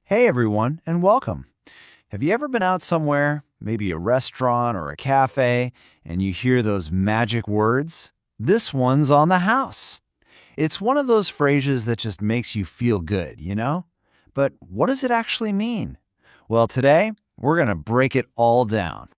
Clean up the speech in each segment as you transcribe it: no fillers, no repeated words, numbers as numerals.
Hey everyone, and welcome. Have you ever been out somewhere, maybe a restaurant or a cafe, and you hear those magic words? This one's on the house. It's one of those phrases that just makes you feel good, you know? But what does it actually mean? Well, today, we're going to break it all down.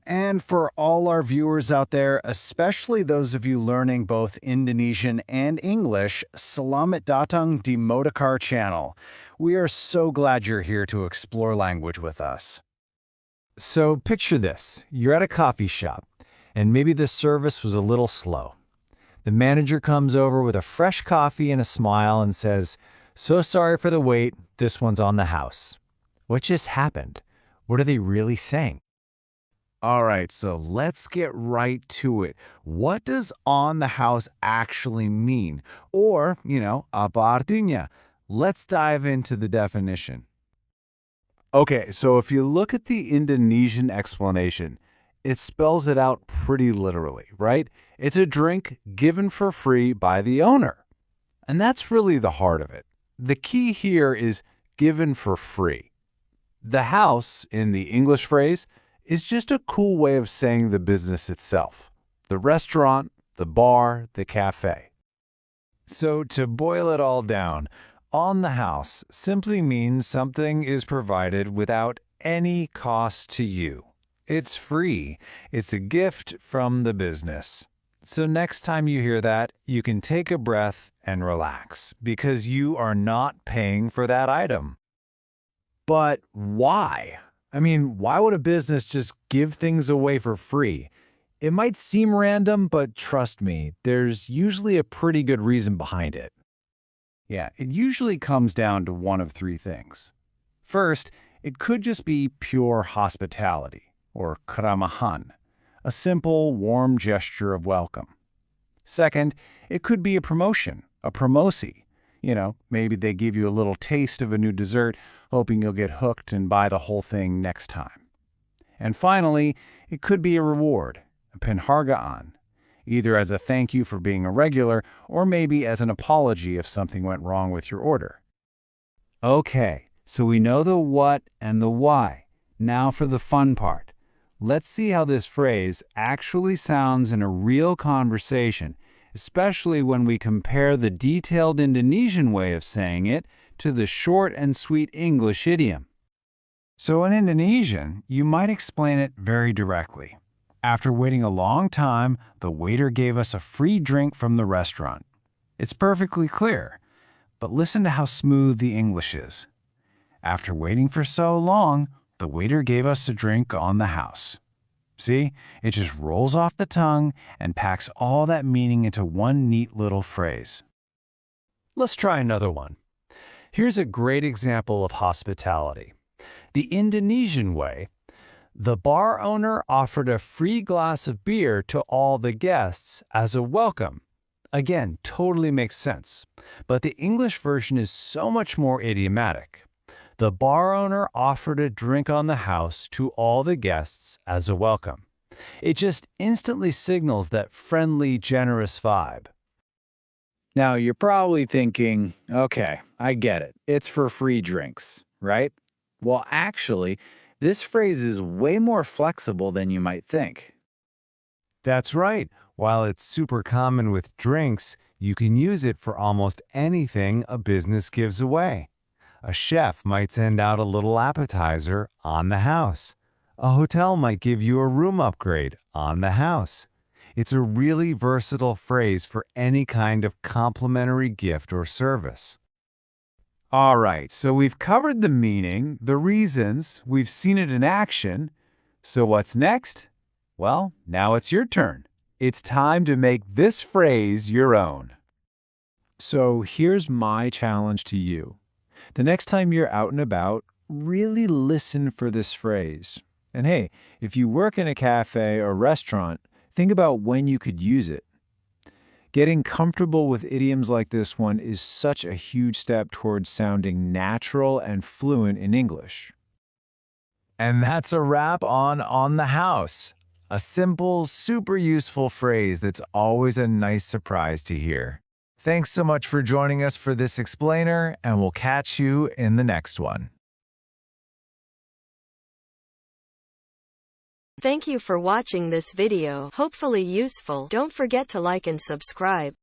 And for all our viewers out there, especially those of you learning both Indonesian and English, selamat datang di Modakar channel. We are so glad you're here to explore language with us. So picture this. You're at a coffee shop, and maybe the service was a little slow. The manager comes over with a fresh coffee and a smile and says, "So sorry for the wait, this one's on the house." What just happened? What are they really saying? All right, so let's get right to it. What does on the house actually mean? Or, apa artinya? Let's dive into the definition. Okay, so if you look at the Indonesian explanation, it spells it out pretty literally, right? It's a drink given for free by the owner. And that's really the heart of it. The key here is given for free. The house, in the English phrase, is just a cool way of saying the business itself. The restaurant, the bar, the cafe. So to boil it all down, on the house simply means something is provided without any cost to you. It's free. It's a gift from the business. So next time you hear that, you can take a breath and relax because you are not paying for that item. But why? I mean, why would a business just give things away for free? It might seem random, but trust me, there's usually a pretty good reason behind it. Yeah, it usually comes down to one of three things. First, it could just be pure hospitality, or keramahan, a simple, warm gesture of welcome. Second, it could be a promotion, a promosi. Maybe they give you a little taste of a new dessert, hoping you'll get hooked and buy the whole thing next time. And finally, it could be a reward, a penghargaan, either as a thank you for being a regular or maybe as an apology if something went wrong with your order. Okay, so we know the what and the why. Now for the fun part. Let's see how this phrase actually sounds in a real conversation, especially when we compare the detailed Indonesian way of saying it to the short and sweet English idiom. So in Indonesian, you might explain it very directly. After waiting a long time, the waiter gave us a free drink from the restaurant. It's perfectly clear, but listen to how smooth the English is. After waiting for so long, the waiter gave us a drink on the house. See, it just rolls off the tongue and packs all that meaning into one neat little phrase. Let's try another one. Here's a great example of hospitality. The Indonesian way, the bar owner offered a free glass of beer to all the guests as a welcome. Again, totally makes sense, but the English version is so much more idiomatic. The bar owner offered a drink on the house to all the guests as a welcome. It just instantly signals that friendly, generous vibe. Now, you're probably thinking, okay, I get it. It's for free drinks, right? Well, actually, this phrase is way more flexible than you might think. That's right. While it's super common with drinks, you can use it for almost anything a business gives away. A chef might send out a little appetizer on the house. A hotel might give you a room upgrade on the house. It's a really versatile phrase for any kind of complimentary gift or service. All right, so we've covered the meaning, the reasons, we've seen it in action. So what's next? Well, now it's your turn. It's time to make this phrase your own. So here's my challenge to you. The next time you're out and about, really listen for this phrase. And hey, if you work in a cafe or restaurant, think about when you could use it. Getting comfortable with idioms like this one is such a huge step towards sounding natural and fluent in English. And that's a wrap on the house. A simple, super useful phrase that's always a nice surprise to hear. Thanks so much for joining us for this explainer, and we'll catch you in the next one. Thank you for watching this video. Hopefully useful. Don't forget to like and subscribe.